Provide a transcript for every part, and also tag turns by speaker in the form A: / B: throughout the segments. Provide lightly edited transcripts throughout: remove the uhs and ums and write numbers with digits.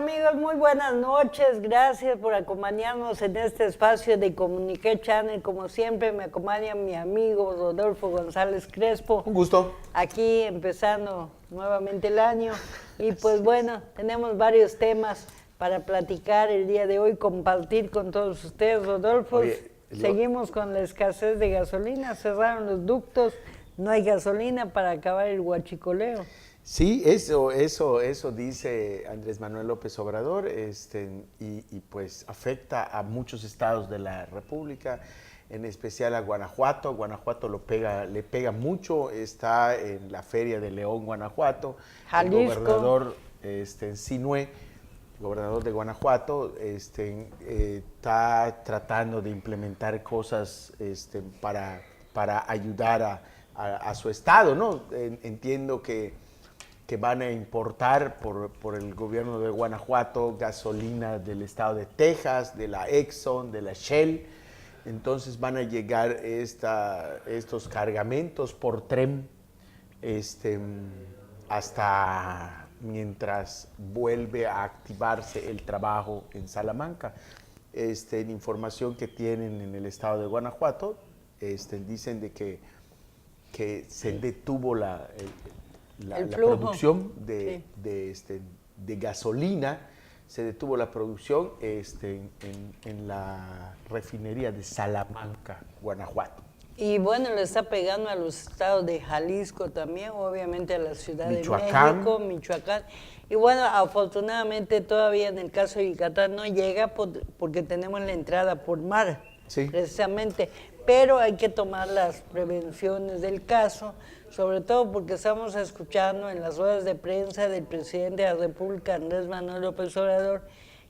A: amigos? Muy buenas noches. Gracias por acompañarnos en este espacio de Comunique Channel. Como siempre me acompaña mi amigo Rodolfo González Crespo.
B: Un gusto.
A: Aquí empezando nuevamente el año. Y pues bueno, tenemos varios temas para platicar el día de hoy, compartir con todos ustedes. Rodolfo, seguimos con la escasez de gasolina, cerraron los ductos, no hay gasolina para acabar el huachicoleo.
B: Sí, eso dice Andrés Manuel López Obrador, y pues afecta a muchos estados de la República, en especial a Guanajuato. Guanajuato le pega mucho, está en la Feria de León, Guanajuato.
A: Jalisco.
B: El gobernador Sinue, gobernador de Guanajuato, está tratando de implementar cosas para ayudar a su estado, ¿no? Entiendo que van a importar por el gobierno de Guanajuato gasolina del estado de Texas, de la Exxon, de la Shell. Entonces van a llegar estos cargamentos por tren hasta mientras vuelve a activarse el trabajo en Salamanca. En información que tienen en el estado de Guanajuato, dicen de que se detuvo la producción de gasolina, se detuvo la producción en la refinería de Salamanca, Guanajuato.
A: Y bueno, le está pegando a los estados de Jalisco también, obviamente a la Ciudad de México, Michoacán. Y bueno, afortunadamente todavía en el caso de Yucatán no llega porque tenemos la entrada por mar, sí, precisamente. Pero hay que tomar las prevenciones del caso, sobre todo porque estamos escuchando en las ruedas de prensa del presidente de la República, Andrés Manuel López Obrador,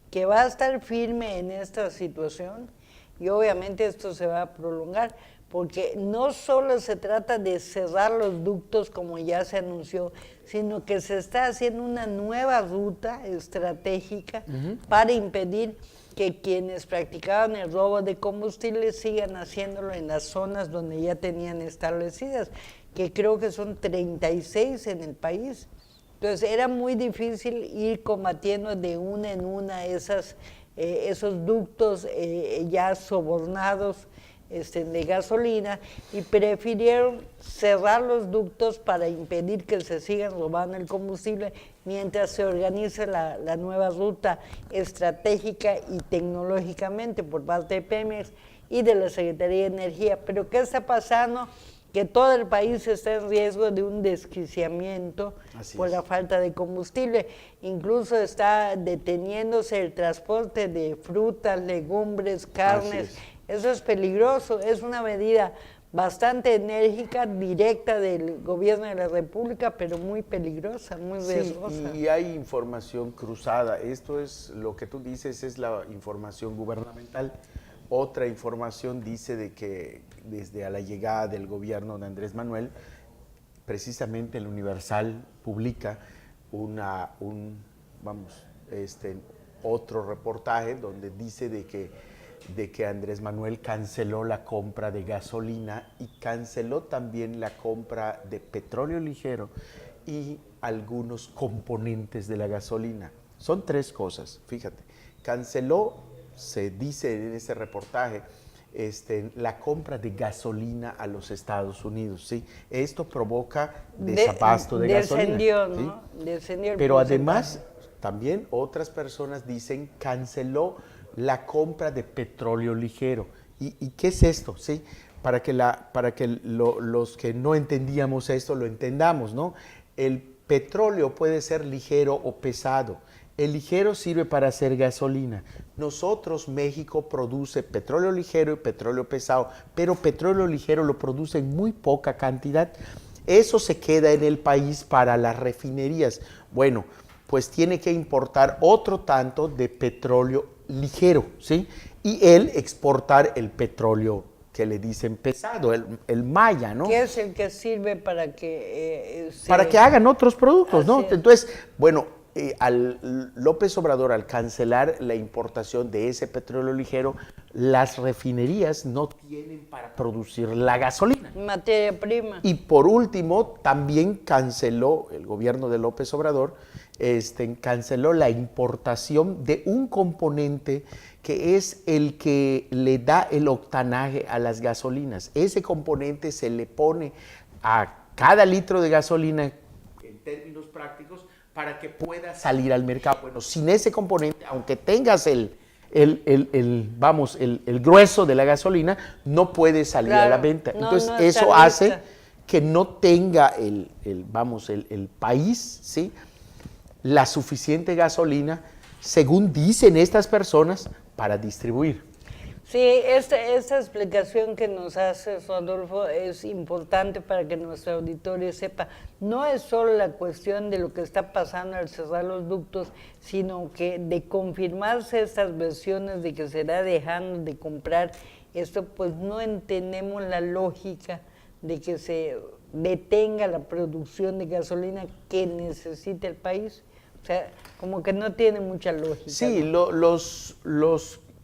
A: que va a estar firme en esta situación y obviamente esto se va a prolongar, porque no solo se trata de cerrar los ductos como ya se anunció, sino que se está haciendo una nueva ruta estratégica para impedir que quienes practicaban el robo de combustible sigan haciéndolo en las zonas donde ya tenían establecidas, que creo que son 36 en el país. Entonces era muy difícil ir combatiendo de una en una esos ductos ya sobornados de gasolina, y prefirieron cerrar los ductos para impedir que se sigan robando el combustible mientras se organice la nueva ruta estratégica y tecnológicamente por parte de Pemex y de la Secretaría de Energía. Pero ¿qué está pasando? Que todo el país está en riesgo de un desquiciamiento por la falta de combustible. Incluso está deteniéndose el transporte de frutas, legumbres, carnes. Eso es peligroso, es una medida bastante enérgica, directa del gobierno de la República, pero muy peligrosa, muy riesgosa.
B: Y hay información cruzada. Esto es lo que tú dices, es la información gubernamental. Otra información dice de que desde a la llegada del gobierno de Andrés Manuel, precisamente el Universal publica otro reportaje donde dice de que Andrés Manuel canceló la compra de gasolina y canceló también la compra de petróleo ligero y algunos componentes de la gasolina. Son tres cosas, fíjate. Canceló, se dice en ese reportaje, la compra de gasolina a los Estados Unidos, ¿sí? Esto provoca desabasto de gasolina.
A: Descendió, ¿no? ¿Sí? Descendió el
B: Pero además, también otras personas dicen canceló la compra de petróleo ligero. ¿Y qué es esto? ¿Sí? Para que los que no entendíamos esto lo entendamos, ¿no? El petróleo puede ser ligero o pesado. El ligero sirve para hacer gasolina. Nosotros, México, produce petróleo ligero y petróleo pesado, pero petróleo ligero lo produce en muy poca cantidad. Eso se queda en el país para las refinerías. Bueno, pues tiene que importar otro tanto de petróleo ligero, ¿sí? Y él exportar el petróleo que le dicen pesado, el maya, ¿no?
A: Que es el que sirve para que
B: para que hagan otros productos, ¿no? Entonces, bueno, al López Obrador, al cancelar la importación de ese petróleo ligero, las refinerías no tienen para producir la gasolina.
A: Materia prima.
B: Y por último, también canceló el gobierno de López Obrador, canceló la importación de un componente que es el que le da el octanaje a las gasolinas. Ese componente se le pone a cada litro de gasolina, en términos prácticos, para que pueda salir al mercado. Bueno, sin ese componente, aunque tengas el grueso de la gasolina, no puede salir a la venta. Entonces, eso hace que no tenga el país, ¿sí?, la suficiente gasolina, según dicen estas personas, para distribuir.
A: Sí, esta explicación que nos hace Rodolfo es importante para que nuestro auditorio sepa. No es solo la cuestión de lo que está pasando al cerrar los ductos, sino que de confirmarse estas versiones de que se irá dejando de comprar esto, pues no entendemos la lógica de que se detenga la producción de gasolina que necesita el país. O sea, como que no tiene mucha lógica.
B: Sí, ¿no? los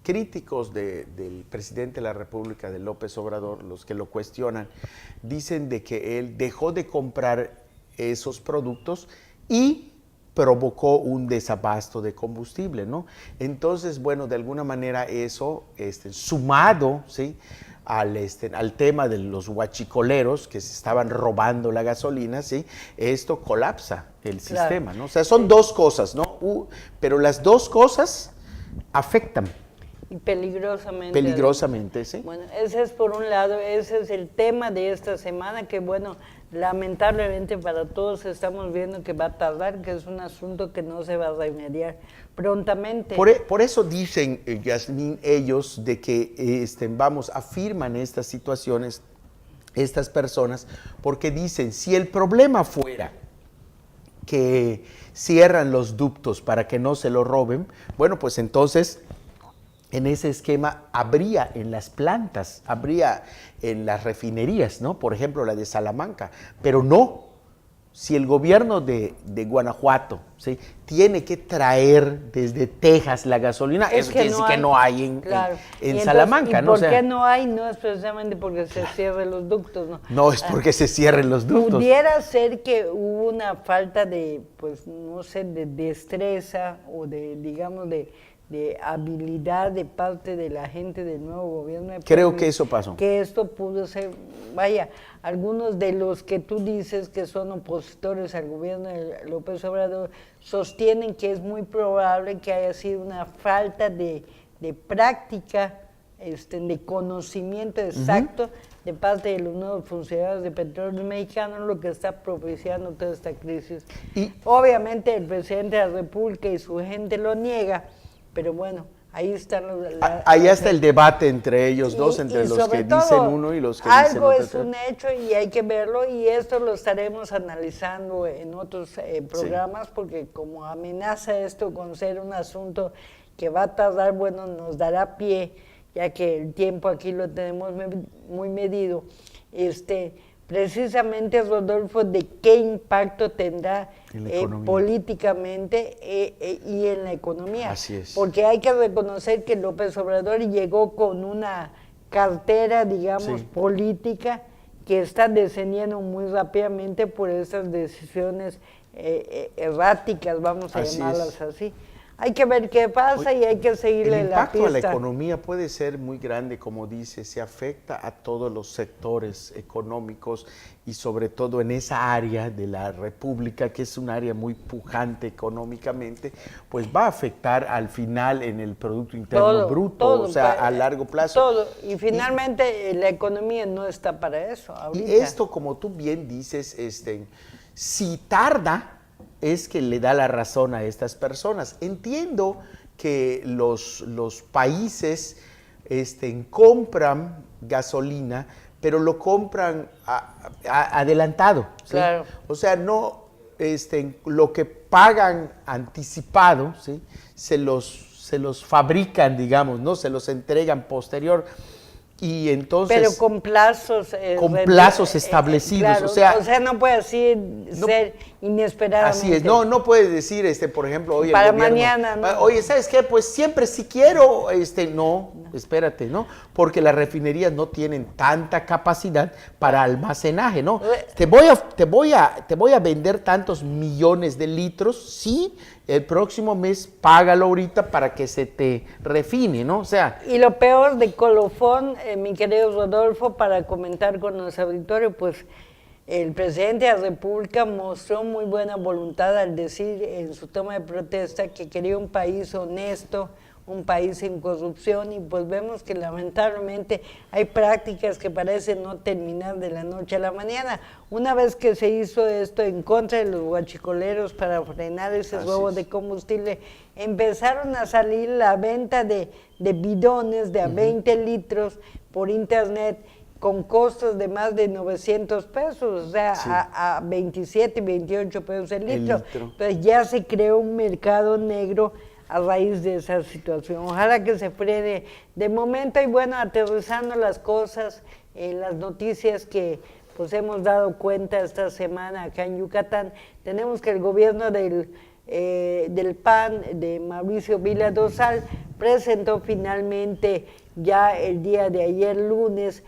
B: críticos del presidente de la República, de López Obrador, los que lo cuestionan, dicen de que él dejó de comprar esos productos y provocó un desabasto de combustible, ¿no? Entonces, bueno, de alguna manera eso, sumado, ¿sí?, al tema de los huachicoleros que se estaban robando la gasolina, ¿sí?, esto colapsa el sistema, ¿no? O sea, son dos cosas, ¿no? Pero las dos cosas afectan.
A: Y peligrosamente.
B: Peligrosamente, sí.
A: Bueno, ese es por un lado, ese es el tema de esta semana, que bueno, lamentablemente para todos estamos viendo que va a tardar, que es un asunto que no se va a remediar prontamente.
B: Por eso dicen, Yasmín, ellos, de que afirman estas situaciones, estas personas, porque dicen, si el problema fuera que cierran los ductos para que no se lo roben, bueno, pues entonces en ese esquema habría en las plantas, habría en las refinerías, ¿no? Por ejemplo, la de Salamanca, pero no. Si el gobierno de Guanajuato, ¿sí?, tiene que traer desde Texas la gasolina, eso quiere decir que no hay en Salamanca, ¿no?
A: ¿Y por qué no hay? No es precisamente porque se cierren los ductos, ¿no?
B: No es porque se cierren los ductos.
A: Pudiera ser que hubo una falta de, pues, no sé, de destreza o de, digamos, de habilidad de parte de la gente del nuevo gobierno.
B: Creo que eso pasó.
A: Que esto pudo ser, vaya, algunos de los que tú dices que son opositores al gobierno de López Obrador sostienen que es muy probable que haya sido una falta de práctica, de conocimiento exacto de parte de los nuevos funcionarios de Petróleos Mexicanos, lo que está propiciando toda esta crisis. Y obviamente el presidente de la República y su gente lo niega, pero bueno, ahí están
B: ahí está el debate entre ellos dos, entre los que dicen uno y los que dicen otro.
A: Algo es un hecho y hay que verlo, y esto lo estaremos analizando en otros programas, porque como amenaza esto con ser un asunto que va a tardar, bueno, nos dará pie, ya que el tiempo aquí lo tenemos muy medido, precisamente, Rodolfo, de qué impacto tendrá políticamente y en la economía.
B: Así es.
A: Porque hay que reconocer que López Obrador llegó con una cartera, digamos, política que está descendiendo muy rápidamente por esas decisiones erráticas, vamos a llamarlas así. Hay que ver qué pasa y hay que seguirle la pista.
B: El impacto a la economía puede ser muy grande, como dice, se afecta a todos los sectores económicos y sobre todo en esa área de la República, que es un área muy pujante económicamente, pues va a afectar al final en el Producto Interno Bruto, o sea, a largo plazo.
A: Todo, y finalmente la economía no está para eso ahorita.
B: Y esto, como tú bien dices, si tarda, es que le da la razón a estas personas. Entiendo que los países compran gasolina, pero lo compran adelantado, ¿sí?
A: Claro.
B: O sea, no lo que pagan anticipado, ¿sí?, se los fabrican, digamos, ¿no? Se los entregan posterior. Y entonces,
A: pero con plazos
B: establecidos,
A: claro, o sea, no puede así ser inesperadamente.
B: Así es, no puedes decir, por ejemplo, hoy
A: para
B: el gobierno,
A: mañana, ¿no?
B: Oye, ¿sabes qué? Pues siempre si quiero, no, espérate, ¿no? Porque las refinerías no tienen tanta capacidad para almacenaje, ¿no? Te voy a vender tantos millones de litros, sí, el próximo mes págalo ahorita para que se te refine, ¿no? O sea...
A: Y lo peor de colofón, mi querido Rodolfo, para comentar con nuestro auditorio, pues el presidente de la República mostró muy buena voluntad al decir en su toma de protesta que quería un país honesto, un país sin corrupción, y pues vemos que lamentablemente hay prácticas que parecen no terminar de la noche a la mañana. Una vez que se hizo esto en contra de los guachicoleros para frenar ese robo de combustible, empezaron a salir la venta de bidones de a 20 litros por internet con costos de más de 900 pesos, o sea, sí, a 27 y 28 pesos el litro. Entonces ya se creó un mercado negro a raíz de esa situación. Ojalá que se frene de momento. Y bueno, aterrizando las cosas, las noticias que pues hemos dado cuenta esta semana acá en Yucatán, tenemos que el gobierno del PAN, de Mauricio Vila Dosal, presentó finalmente ya el día de ayer lunes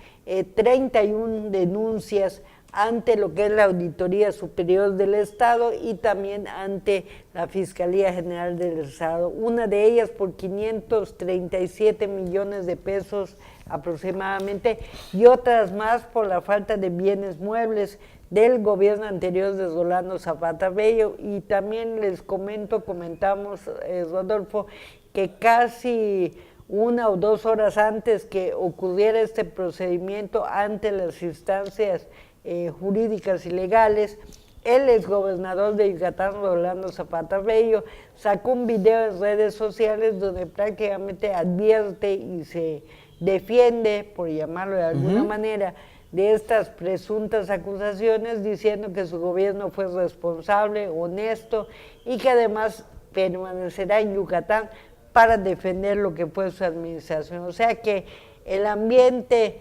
A: 31 denuncias ante lo que es la Auditoría Superior del Estado y también ante la Fiscalía General del Estado, una de ellas por 537 millones de pesos aproximadamente, y otras más por la falta de bienes muebles del gobierno anterior de Rolando Zapata Bello. Y también les comentamos, Rodolfo, que casi 1 o 2 horas antes que ocurriera este procedimiento ante las instancias jurídicas y legales, el exgobernador de Yucatán, Rolando Zapata Bello, sacó un video en redes sociales donde prácticamente advierte y se defiende, por llamarlo de alguna manera, de estas presuntas acusaciones, diciendo que su gobierno fue responsable, honesto y que además permanecerá en Yucatán para defender lo que fue su administración. O sea que el ambiente,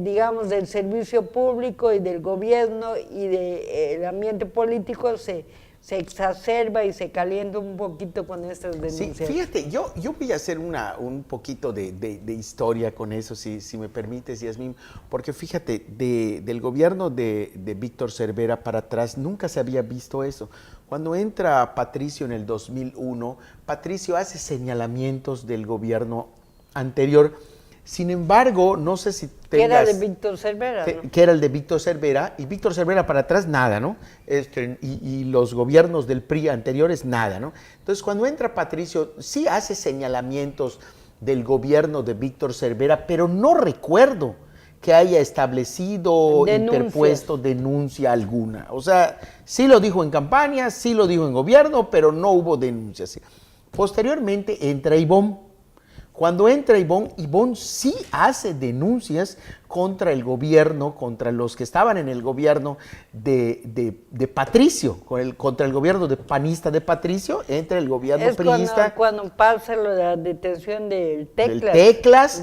A: digamos, del servicio público y del gobierno y del ambiente político se exacerba y se calienta un poquito con estas denuncias.
B: Sí, fíjate, yo voy a hacer un poquito de historia con eso, si me permites, Yasmín, porque fíjate, del gobierno de Víctor Cervera para atrás nunca se había visto eso. Cuando entra Patricio en el 2001, Patricio hace señalamientos del gobierno anterior. Sin embargo, no sé si tengas...
A: Que era de Víctor Cervera, ¿no?
B: Que era el de Víctor Cervera, y Víctor Cervera para atrás nada, ¿no? Y los gobiernos del PRI anteriores nada, ¿no? Entonces, cuando entra Patricio, sí hace señalamientos del gobierno de Víctor Cervera, pero no recuerdo que haya establecido, interpuesto denuncia alguna. O sea, sí lo dijo en campaña, sí lo dijo en gobierno, pero no hubo denuncias. Posteriormente entra Ivonne. Cuando entra Ivonne sí hace denuncias contra el gobierno, contra los que estaban en el gobierno de Patricio, contra el gobierno panista de Patricio, entra el gobierno priista.
A: Cuando pasa lo de la detención del
B: Teclas,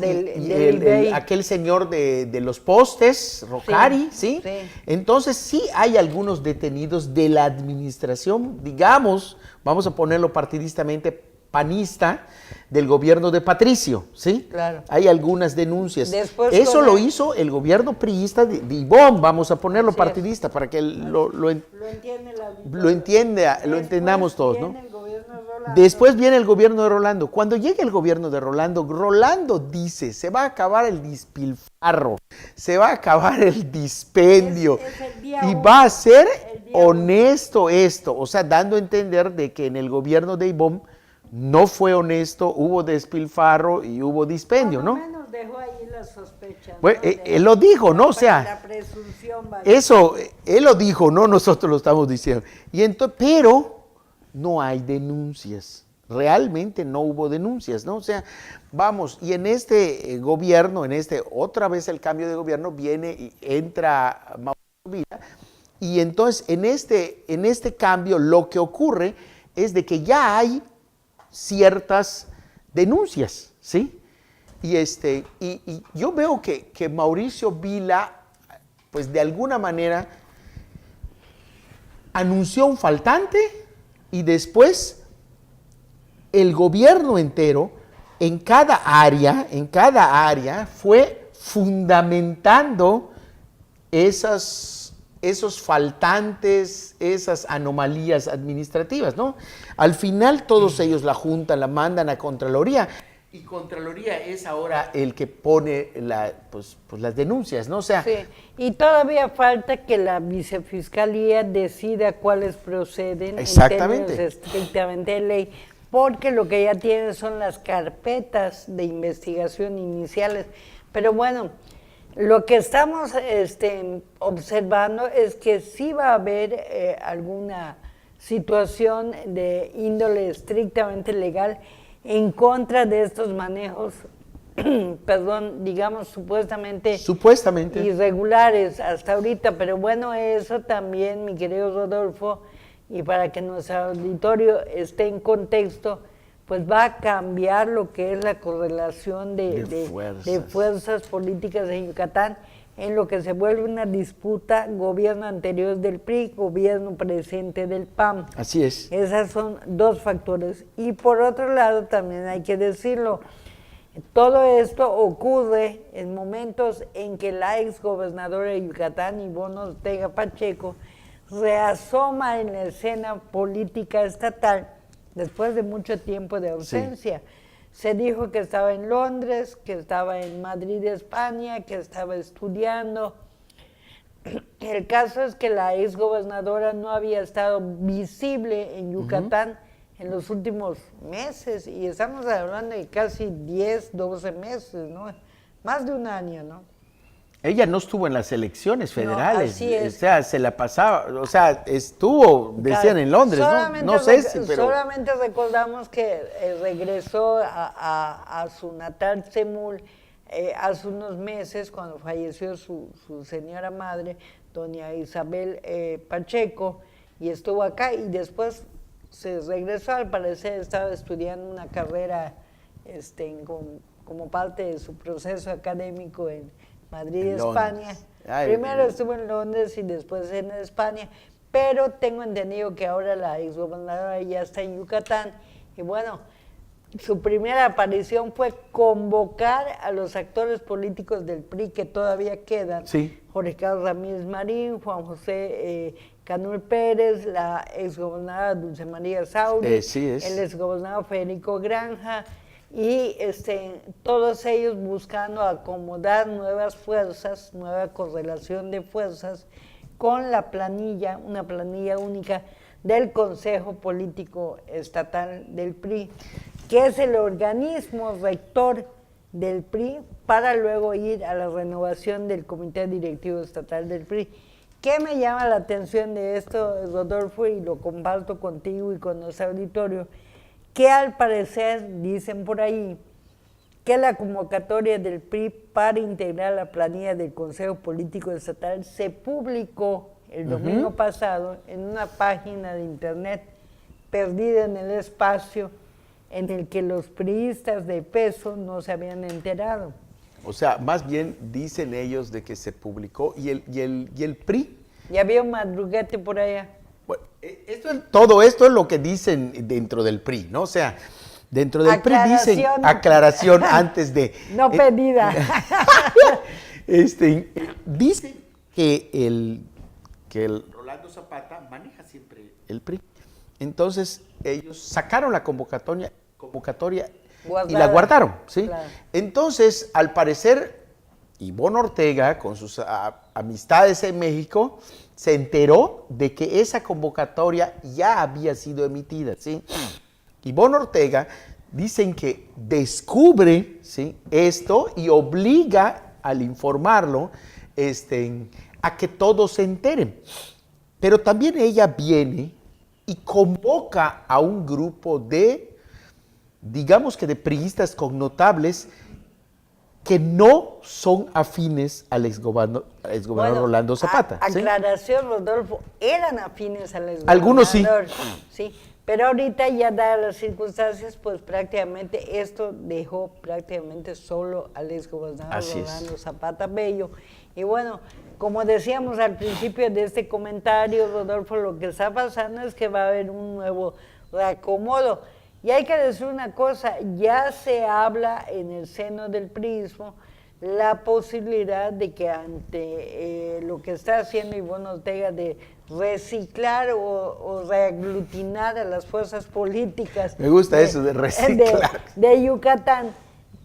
B: aquel señor de los postes, Rocari, ¿sí? Entonces sí hay algunos detenidos de la administración, digamos, vamos a ponerlo partidistamente, panista del gobierno de Patricio, ¿sí? Claro. Hay algunas denuncias. Después eso lo hizo el gobierno priista de Ivonne, vamos a ponerlo partidista, para que lo entendamos todos, ¿no? Después viene el gobierno de Rolando. Cuando llega el gobierno de Rolando, Rolando dice, se va a acabar el despilfarro, se va a acabar el dispendio, y va a ser honesto esto, o sea, dando a entender de que en el gobierno de Ivonne no fue honesto, hubo despilfarro y hubo dispendio, ¿no?
A: Por lo menos dejó ahí la sospecha, ¿no?
B: Bueno, él lo dijo, ¿no? O sea,
A: la presunción,
B: eso, él lo dijo, no nosotros lo estamos diciendo. Pero no hay denuncias, realmente no hubo denuncias, ¿no? O sea, vamos, y en este gobierno, otra vez el cambio de gobierno, viene y entra Mauricio Vila, y entonces en este cambio lo que ocurre es de que ya hay ciertas denuncias, ¿sí? Y yo veo que Mauricio Vila, pues de alguna manera, anunció un faltante y después el gobierno entero en cada área fue fundamentando esos faltantes, esas anomalías administrativas, ¿no? Al final todos ellos la juntan, la mandan a Contraloría, y Contraloría es ahora el que pone pues las denuncias, ¿no? O sea,
A: sí. Y todavía falta que la vicefiscalía decida cuáles proceden en términos estrictamente de ley, porque lo que ya tiene son las carpetas de investigación iniciales. Pero bueno, lo que estamos observando es que sí va a haber alguna situación de índole estrictamente legal en contra de estos manejos, perdón, digamos supuestamente irregulares hasta ahorita. Pero bueno, eso también, mi querido Rodolfo, y para que nuestro auditorio esté en contexto, pues va a cambiar lo que es la correlación de fuerzas políticas en Yucatán, en lo que se vuelve una disputa gobierno anterior del PRI, gobierno presente del PAN.
B: Así es.
A: Esos son dos factores. Y por otro lado, también hay que decirlo, todo esto ocurre en momentos en que la exgobernadora de Yucatán, Ivonne Ortega Pacheco, reasoma en la escena política estatal después de mucho tiempo de ausencia. Sí. Se dijo que estaba en Londres, que estaba en Madrid, España, que estaba estudiando. El caso es que la exgobernadora no había estado visible en Yucatán en los últimos meses, y estamos hablando de casi 10, 12 meses, ¿no? Más de un año, ¿no?
B: Ella no estuvo en las elecciones federales,
A: no, así es.
B: O sea, se la pasaba, o sea, estuvo, decían en Londres, no sé si, pero...
A: Solamente recordamos que regresó a su natal Semul hace unos meses, cuando falleció su señora madre, doña Isabel Pacheco, y estuvo acá, y después se regresó. Al parecer estaba estudiando una carrera como parte de su proceso académico en Madrid, España. Primero estuvo en Londres y después en España, pero tengo entendido que ahora la exgobernadora ya está en Yucatán, y bueno, su primera aparición fue convocar a los actores políticos del PRI que todavía quedan,
B: sí.
A: Jorge Carlos Ramírez Marín, Juan José Canul Pérez, la exgobernadora Dulce María Sauri, el exgobernador Federico Granja, y todos ellos buscando acomodar nuevas fuerzas, nueva correlación de fuerzas con la planilla, una planilla única del Consejo Político Estatal del PRI, que es el organismo rector del PRI, para luego ir a la renovación del Comité Directivo Estatal del PRI. ¿Qué me llama la atención de esto, Rodolfo, y lo comparto contigo y con nuestro auditorio? Que al parecer, dicen por ahí, que la convocatoria del PRI para integrar la planilla del Consejo Político Estatal se publicó el domingo pasado en una página de internet perdida en el espacio, en el que los priistas de peso no se habían enterado.
B: O sea, más bien dicen ellos de que se publicó y el PRI...
A: Y había un madruguete por allá.
B: Bueno, todo esto es lo que dicen dentro del PRI, ¿no? O sea, dentro del PRI dicen aclaración antes de...
A: No pedida.
B: Dicen que el Rolando Zapata maneja siempre el PRI. Entonces, ellos sacaron la convocatoria y la guardaron, ¿sí? Claro. Entonces, al parecer, Ivonne Ortega, con sus amistades en México, se enteró de que esa convocatoria ya había sido emitida, ¿sí? Ivonne Ortega, dicen que descubre, ¿sí?, esto y obliga al informarlo a que todos se enteren. Pero también ella viene y convoca a un grupo de, digamos que de priistas connotables, que no son afines al exgobernador Rolando Zapata.
A: Aclaración, Rodolfo, eran afines al exgobernador.
B: Algunos sí.
A: Sí, pero ahorita ya dadas las circunstancias, pues prácticamente esto dejó prácticamente solo al exgobernador Rolando Zapata Bello. Y bueno, como decíamos al principio de este comentario, Rodolfo, lo que está pasando es que va a haber un nuevo reacomodo. Y hay que decir una cosa, ya se habla en el seno del priismo la posibilidad de que ante lo que está haciendo Ivonne Ortega de reciclar o reaglutinar a las fuerzas políticas.
B: Me gusta eso de reciclar.
A: De Yucatán,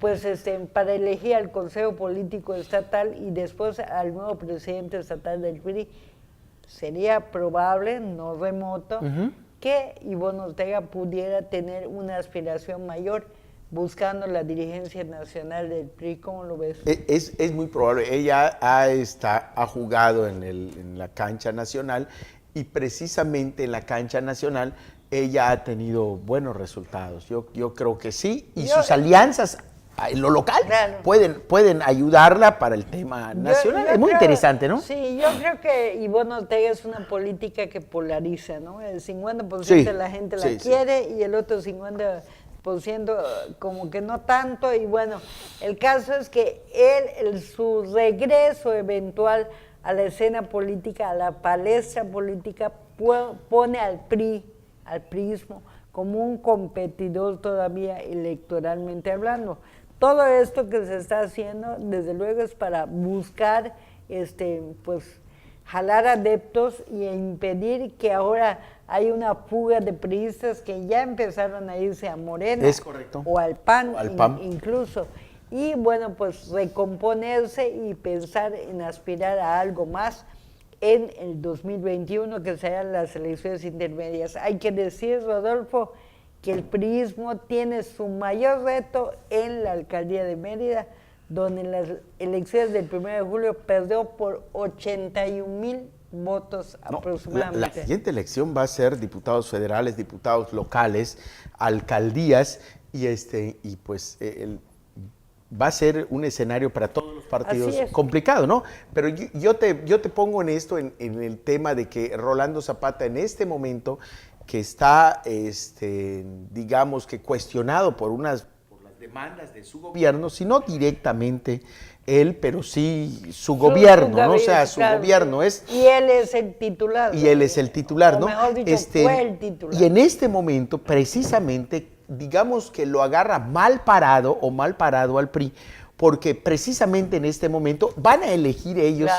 A: pues para elegir al Consejo Político Estatal y después al nuevo presidente estatal del PRI, sería probable, no remoto, que Ivonne Ortega pudiera tener una aspiración mayor buscando la dirigencia nacional del PRI. ¿Cómo lo ves?
B: Es muy probable. Ella ha jugado en la cancha nacional y precisamente en la cancha nacional ella ha tenido buenos resultados. Yo creo que sí, y sus alianzas en lo local pueden ayudarla para el tema nacional. Es muy interesante, ¿no?
A: Sí, yo creo que Ivonne Ortega es una política que polariza, ¿no? El 50% de la gente la quiere y el otro 50% como que no tanto. Y bueno, el caso es que su regreso eventual a la escena política, a la palestra política, pone al priismo, como un competidor todavía electoralmente hablando. Todo esto que se está haciendo, desde luego, es para buscar, pues, jalar adeptos y impedir que ahora hay una fuga de priistas que ya empezaron a irse a Morena.
B: Es correcto.
A: O al PAN, incluso. Y bueno, pues recomponerse y pensar en aspirar a algo más en el 2021, que serán las elecciones intermedias. Hay que decir, Rodolfo, que el priismo tiene su mayor reto en la alcaldía de Mérida, donde en las elecciones del 1 de julio perdió por 81,000 votos aproximadamente.
B: La siguiente elección va a ser diputados federales, diputados locales, alcaldías, y pues va a ser un escenario para todos los partidos complicado, ¿no? Pero yo te pongo en esto, en el tema de que Rolando Zapata en este momento, que está, digamos que cuestionado por las demandas de su gobierno, sino directamente él, pero sí su gobierno, ¿no? O sea, su gobierno es...
A: Y él es el titular.
B: Y él es el titular, ¿no?
A: O mejor dicho, fue el titular.
B: Y en este momento, precisamente, digamos que lo agarra mal parado al PRI, porque precisamente en este momento van a elegir ellos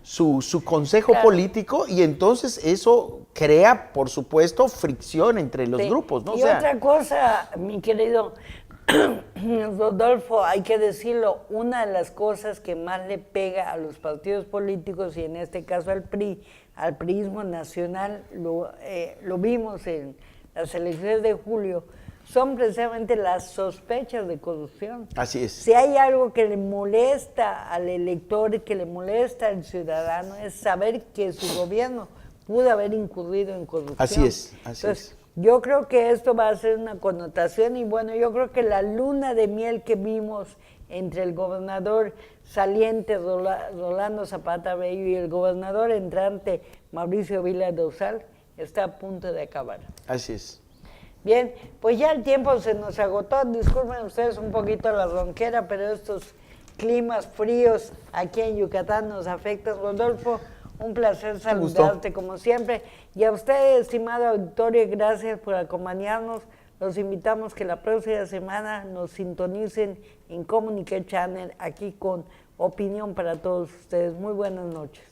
B: su consejo político, y entonces eso crea, por supuesto, fricción entre los grupos, ¿no?
A: Y otra cosa, mi querido Rodolfo, hay que decirlo, una de las cosas que más le pega a los partidos políticos, y en este caso al PRI, al priismo nacional, lo vimos en las elecciones de julio, son precisamente las sospechas de corrupción.
B: Así es.
A: Si hay algo que le molesta al elector, que le molesta al ciudadano, es saber que su gobierno pudo haber incurrido en corrupción.
B: Así es,
A: Entonces, yo creo que esto va a ser una connotación, y bueno, yo creo que la luna de miel que vimos entre el gobernador saliente Rolando Zapata Bello y el gobernador entrante Mauricio Vila Dosal está a punto de acabar.
B: Así es.
A: Bien, pues ya el tiempo se nos agotó. Disculpen ustedes un poquito la ronquera, pero estos climas fríos aquí en Yucatán nos afectan. Rodolfo, un placer saludarte como siempre. Y a usted, estimado auditorio, gracias por acompañarnos. Los invitamos que la próxima semana nos sintonicen en Comunique Channel, aquí con opinión para todos ustedes. Muy buenas noches.